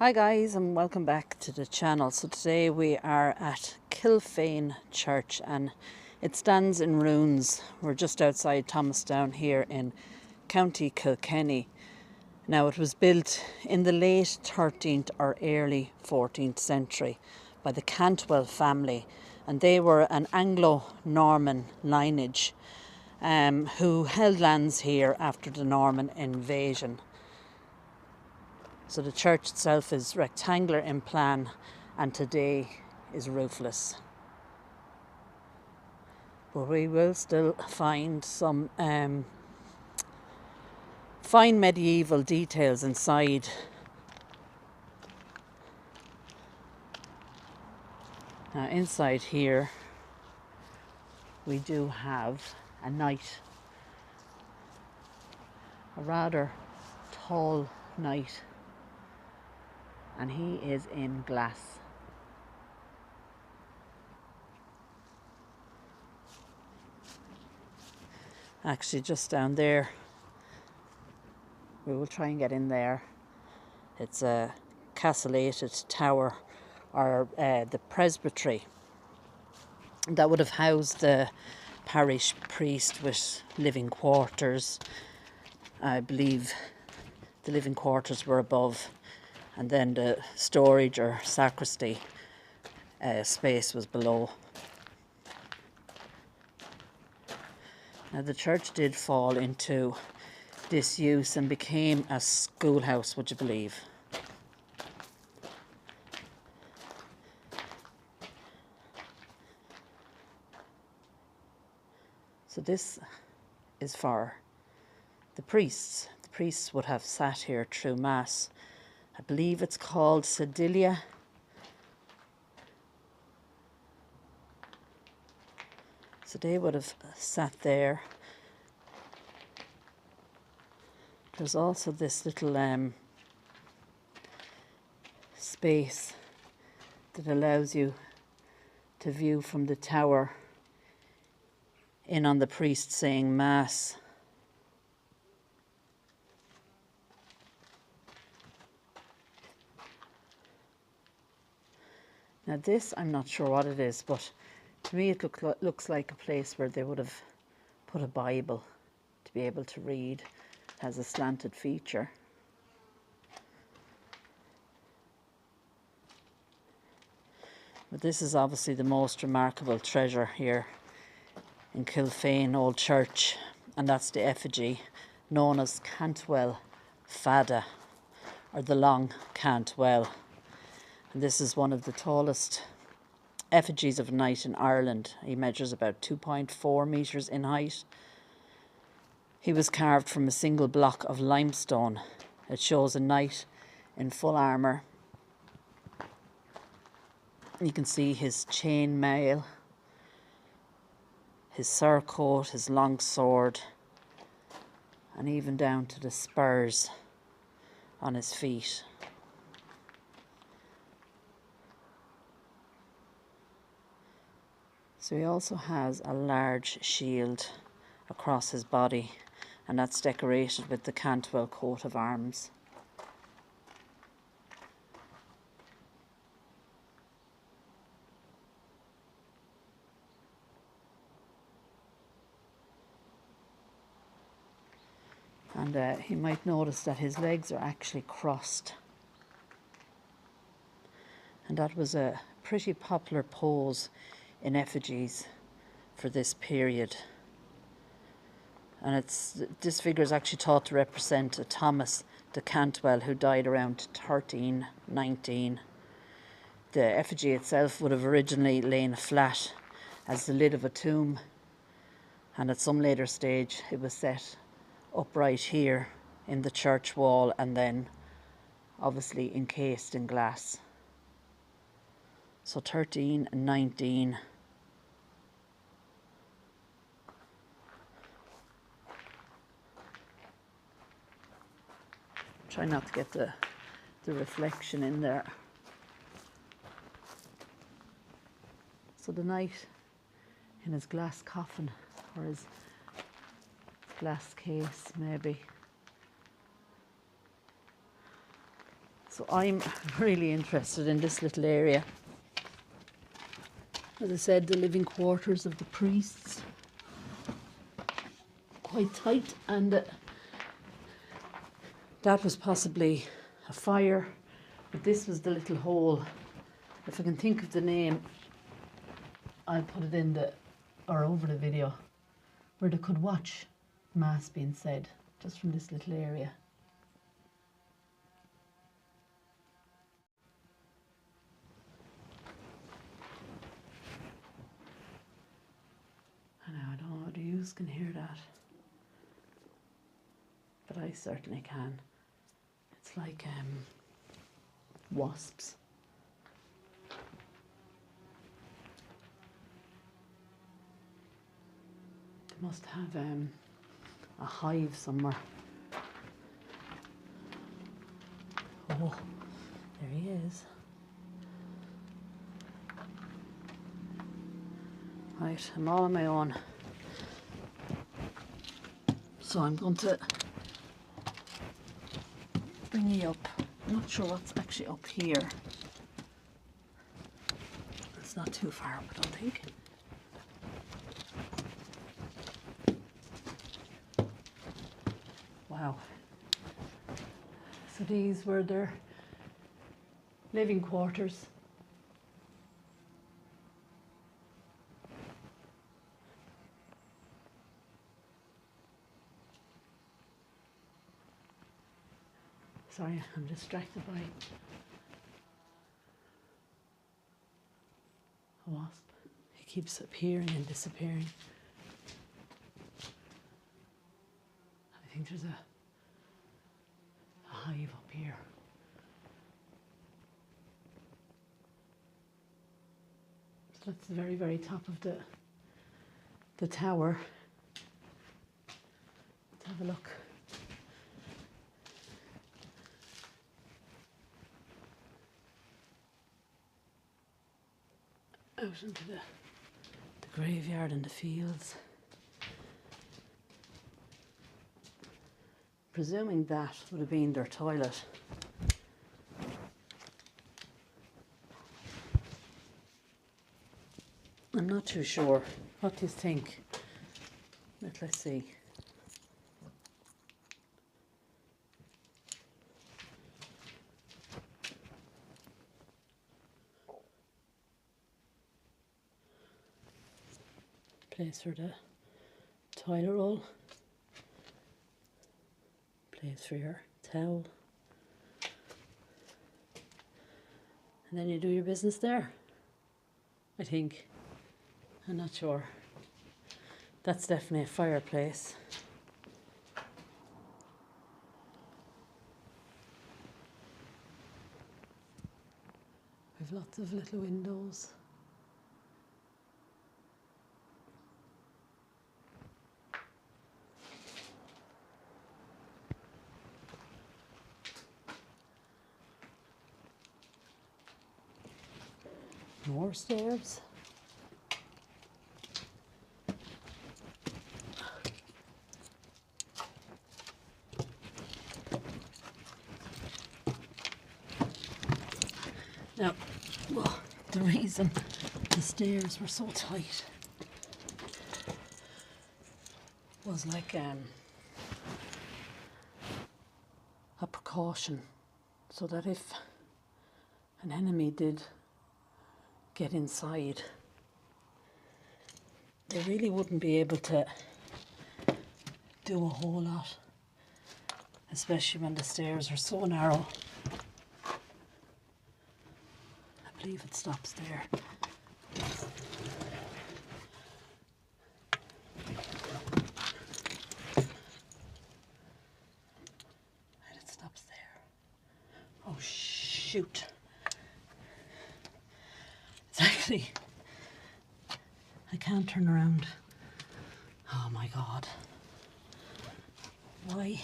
Hi guys, and welcome back to the channel. So today we are at Kilfane Church and it stands in ruins. We're just outside Thomastown here in County Kilkenny. Now it was built in the late 13th or early 14th century by the Cantwell family, and they were an Anglo-Norman lineage who held lands here after the Norman invasion. So the church itself is rectangular in plan and today is roofless. But we will still find some fine medieval details inside. Now inside here we do have a knight, a rather tall knight, and he is in glass. Actually just down there, we will try and get in there. It's a castellated tower, or the presbytery that would have housed the parish priest with living quarters. I believe the living quarters were above, and then the storage or sacristy space was below. Now the church did fall into disuse and became a schoolhouse, would you believe? So this is for the priests. The priests would have sat here through Mass. I believe it's called sedilia. So they would have sat there. There's also this little space that allows you to view from the tower in on the priest saying Mass. Now this, I'm not sure what it is, but to me it looks like a place where they would have put a Bible to be able to read. It has a slanted feature. But this is obviously the most remarkable treasure here in Kilfane Old Church, and that's the effigy known as Cantwell Fada, or the Long Cantwell. And this is one of the tallest effigies of a knight in Ireland. He measures about 2.4 metres in height. He was carved from a single block of limestone. It shows a knight in full armour. You can see his chain mail, his surcoat, his long sword, and even down to the spurs on his feet. So he also has a large shield across his body, and that's decorated with the Cantwell coat of arms. And you might notice that his legs are actually crossed. And that was a pretty popular pose in effigies for this period. And this figure is actually thought to represent a Thomas de Cantwell who died around 1319. The effigy itself would have originally lain flat as the lid of a tomb, and at some later stage it was set upright here in the church wall and then obviously encased in glass. So 1319. Try not to get the reflection in there. So the knight in his glass coffin, or his glass case maybe. So I'm really interested in this little area. As I said, the living quarters of the priests. Quite tight, and that was possibly a fire, but this was the little hole. If I can think of the name, I'll put it in the, or over the video, where they could watch Mass being said, just from this little area. I know, I don't know whether you can hear that, but I certainly can. It's like wasps. They must have a hive somewhere. Oh, there he is. Right, I'm all on my own. So I'm going to bring you up. I'm not sure what's actually up here. It's not too far up, I don't think. Wow. So these were their living quarters. Sorry, I'm distracted by a wasp. He keeps appearing and disappearing. I think there's a hive up here. So that's the very, very top of the tower. Let's have a look. Out into the graveyard and the fields. Presuming that would have been their toilet. I'm not too sure. What do you think? Let's see. Place for the toilet roll. Place for your towel. And then you do your business there, I think. I'm not sure. That's definitely a fireplace. We've lots of little windows. More stairs. Now, well, the reason the stairs were so tight was like a precaution, so that if an enemy did get inside, they really wouldn't be able to do a whole lot, especially when the stairs are so narrow. I believe it stops there. And it stops there. Oh shoot. It's actually, I can't turn around. Oh my God. Why?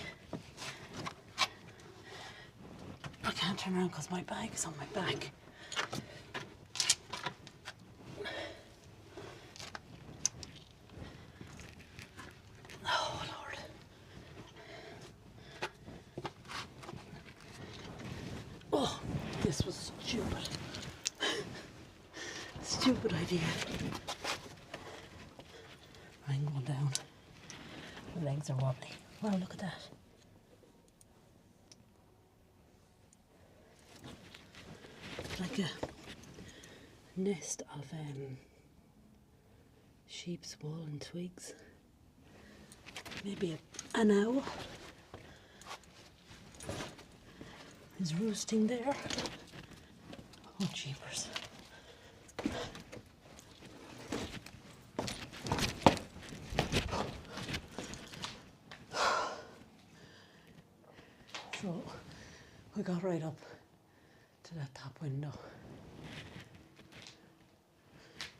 I can't turn around because my bag is on my back. Oh Lord. Oh, this was stupid. Stupid idea. I'm going down. My legs are wobbly. Wow, look at that. Like a nest of sheep's wool and twigs. Maybe an owl is roosting there. Oh, jeepers. So we got right up to that top window.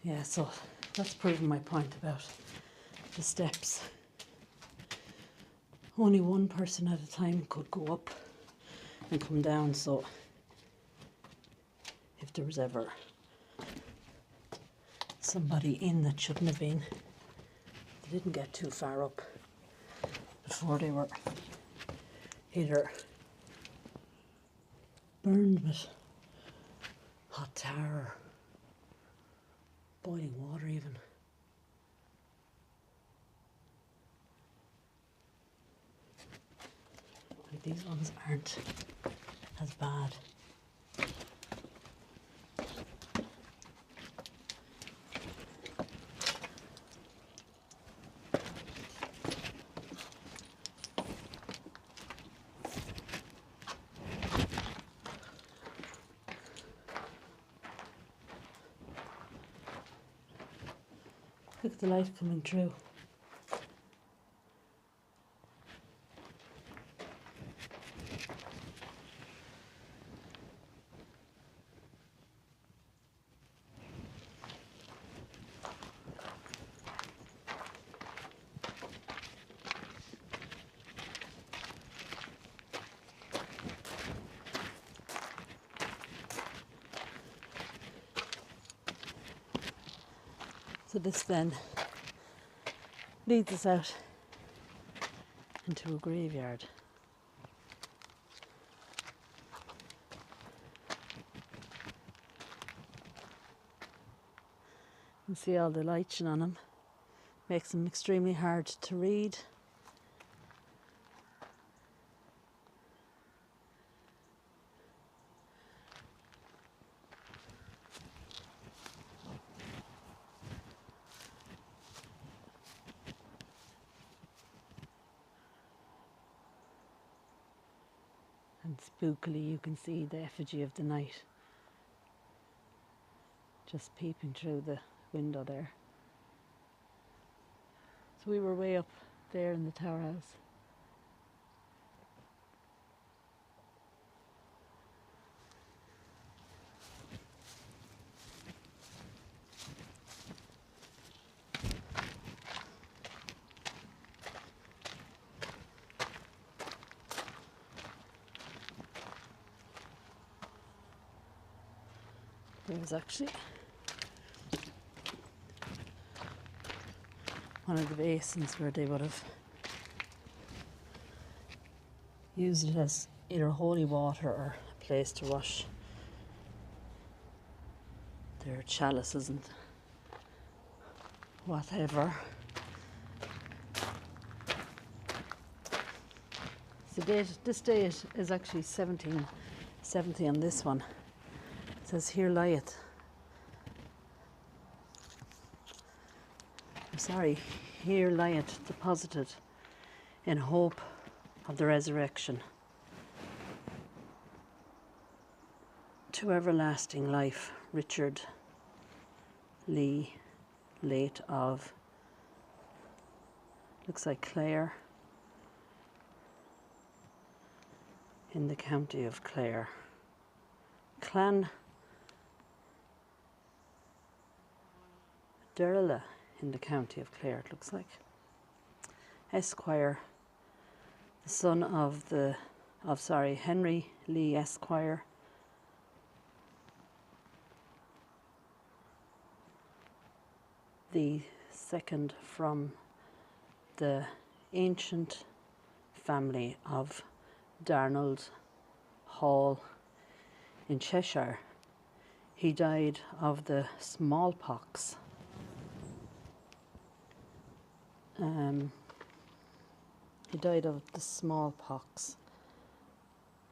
Yeah, so that's proving my point about the steps. Only one person at a time could go up and come down, so if there was ever somebody in that shouldn't have been, they didn't get too far up before they were either burned with hot tar or boiling water even. Like these ones aren't as bad. Look at the light coming through. So this then leads us out into a graveyard. You can see all the lichen on them. Makes them extremely hard to read. And spookily you can see the effigy of the night just peeping through the window there. So we were way up there in the tower house. There's actually one of the basins where they would have used it as either holy water or a place to wash their chalices and whatever. So this date is actually 1770 on this one. It says, "Here lieth." I'm sorry, "Here lieth deposited in hope of the resurrection to everlasting life, Richard Lee, late of," looks like Clare, in the county of Clare. Clan Derla in the county of Clare, it looks like. Esquire, the son of Henry Lee Esquire, the second from the ancient family of Darnold Hall in Cheshire. He died of the smallpox. He died of the smallpox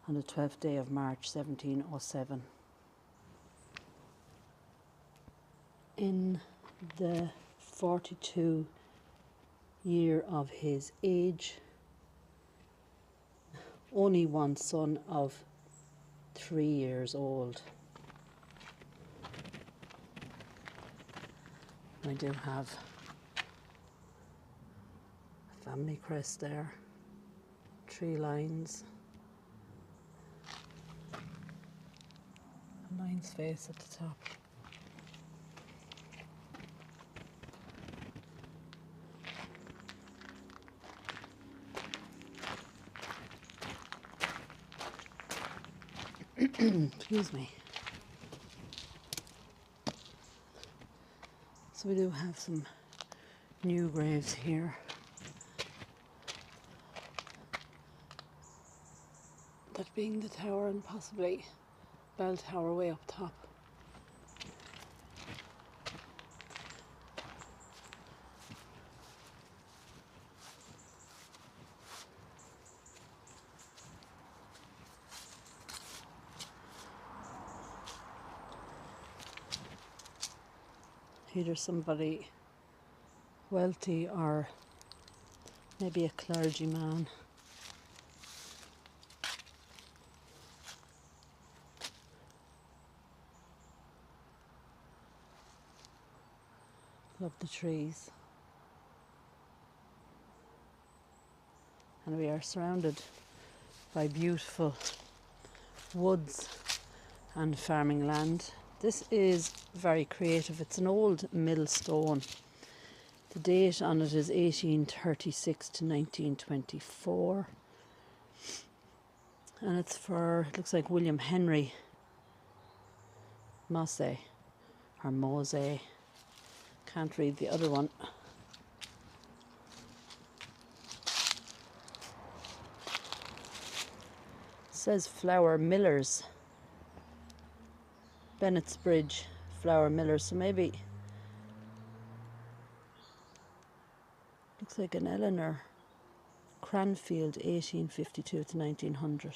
on the 12th day of March 1707. In the 42 year of his age, only one son of 3 years old. I do have a family crest there, 3 lines, a lion's face at the top. Excuse me. So we do have some new graves here. That being the tower and possibly bell tower way up top. Either somebody wealthy or maybe a clergyman. Love the trees. And we are surrounded by beautiful woods and farming land. This is very creative. It's an old millstone. The date on it is 1836 to 1924. And it's for, it looks like William Henry Mosse or Mose. Can't read the other one. It says Flour Millers. Bennett's Bridge, Flour Millers. So maybe looks like an Eleanor Cranfield, 1852 to 1900,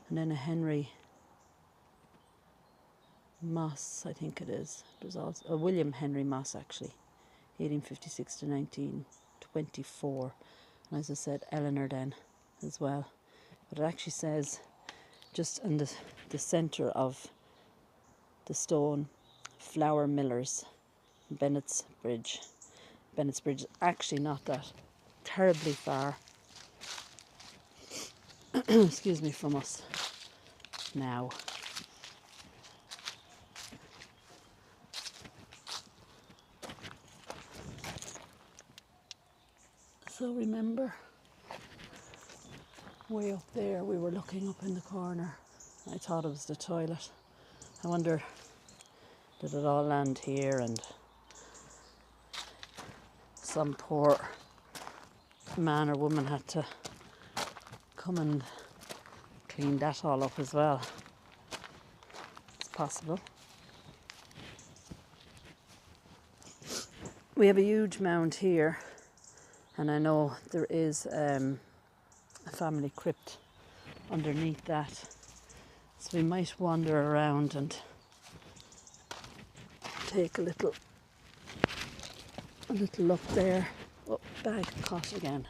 and then a Henry Moss, I think it is. There's also a William Henry Moss, actually, 1856 to 1924, and as I said, Eleanor then as well. But it actually says just in the centre of the stone, Flour Millers, Bennett's Bridge. Bennett's Bridge is actually not that terribly far excuse me, from us now. So remember, way up there we were looking up in the corner. I thought it was the toilet. I wonder, did it all land here and some poor man or woman had to come and clean that all up as well? It's possible. We have a huge mound here, and I know there is a family crypt underneath that, so we might wander around and take a little look there. Oh, bag caught again.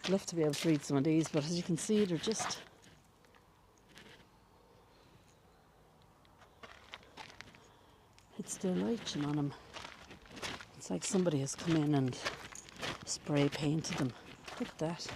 I'd love to be able to read some of these, but as you can see, they're just it's still lighting on them. It's like somebody has come in and spray painted them. Look at that.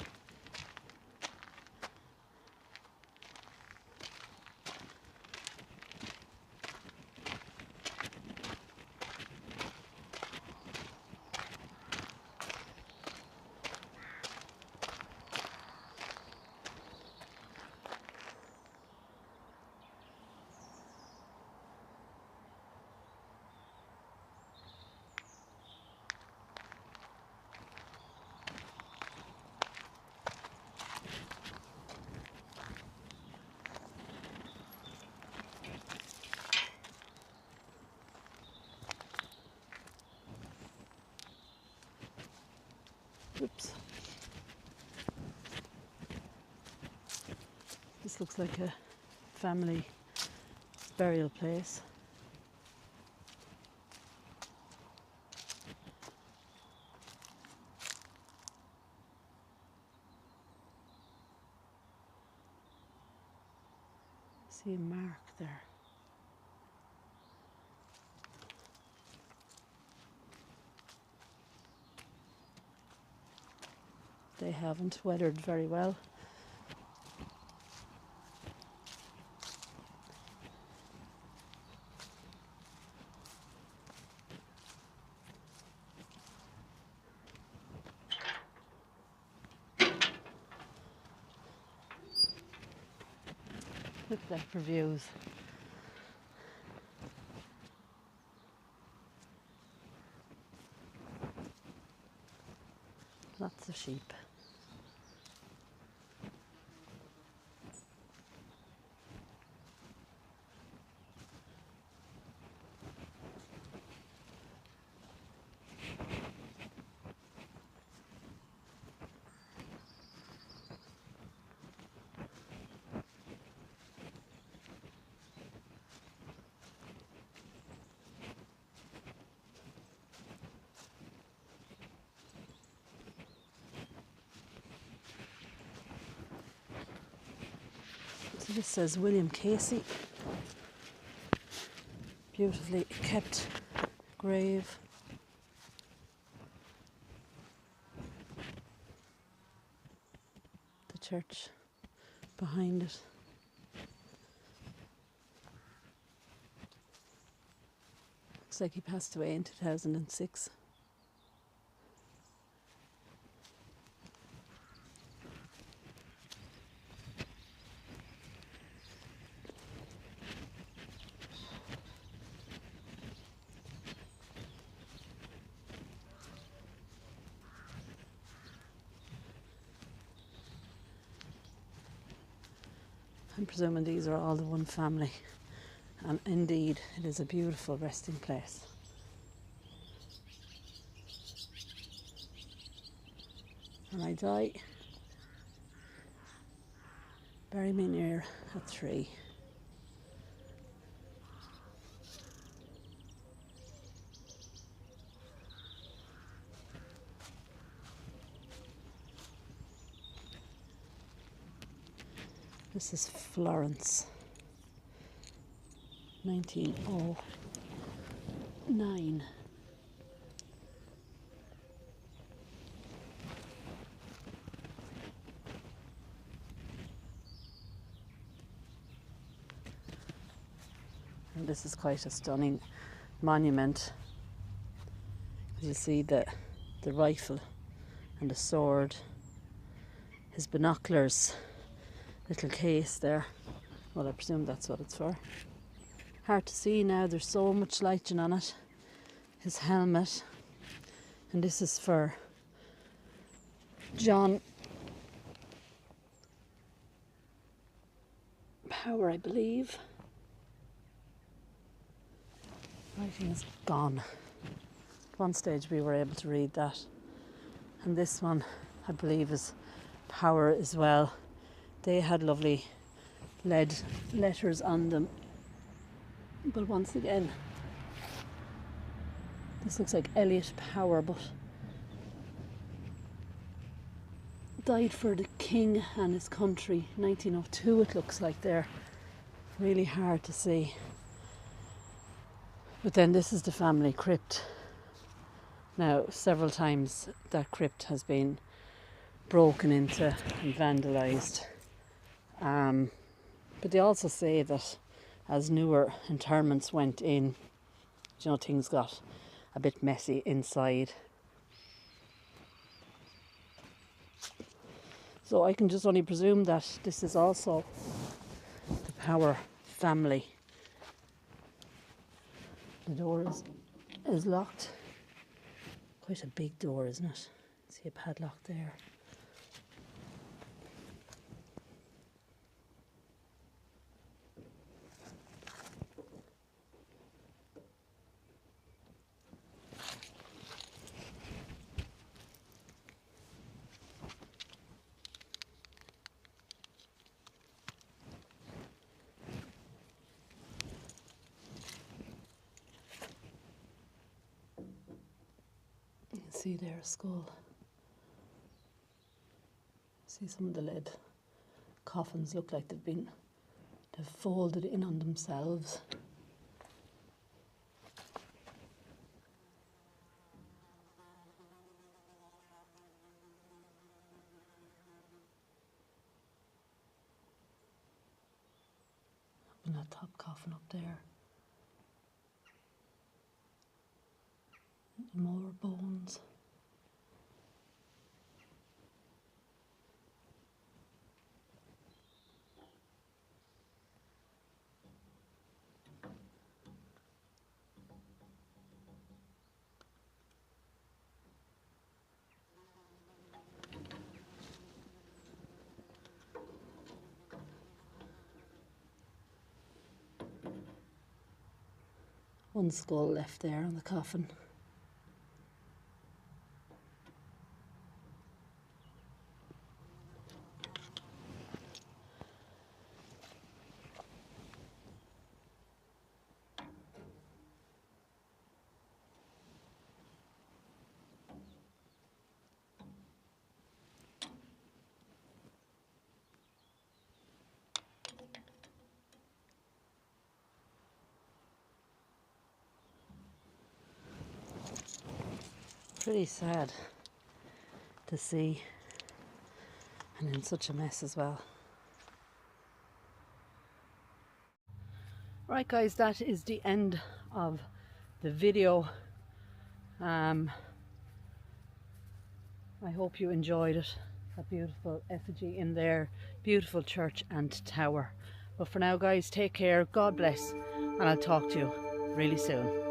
Oops. This looks like a family burial place. See a mark there. They haven't weathered very well. Look at that for views. Lots of sheep. So this says William Casey. Beautifully kept grave. The church behind it. Looks like he passed away in 2006. I'm presuming these are all the one family, and indeed it is a beautiful resting place. When I die, bury me near a tree. This is Florence, 1909. And this is quite a stunning monument. You see the rifle and the sword, his binoculars, little case there. Well, I presume that's what it's for. Hard to see now, there's so much lighting on it. His helmet, and this is for John Power, I believe. Writing is gone. At one stage we were able to read that, and this one I believe is Power as well. They had lovely lead letters on them, but once again this looks like Elliot Power, but died for the king and his country, 1902 it looks like there. Really hard to see. But then this is the family crypt. Now several times that crypt has been broken into and vandalised. But they also say that as newer interments went in, you know, things got a bit messy inside. So I can just only presume that this is also the Power family. The door is locked. Quite a big door, isn't it? See a padlock there. see there a skull. See some of the lead coffins look like they've folded in on themselves. And that top coffin up there. More bones. One skull left there on the coffin. Pretty sad to see, and in such a mess as well. Right guys, that is the end of the video. I hope you enjoyed it. A beautiful effigy in there, beautiful church and tower. But for now guys, take care, God bless, and I'll talk to you really soon.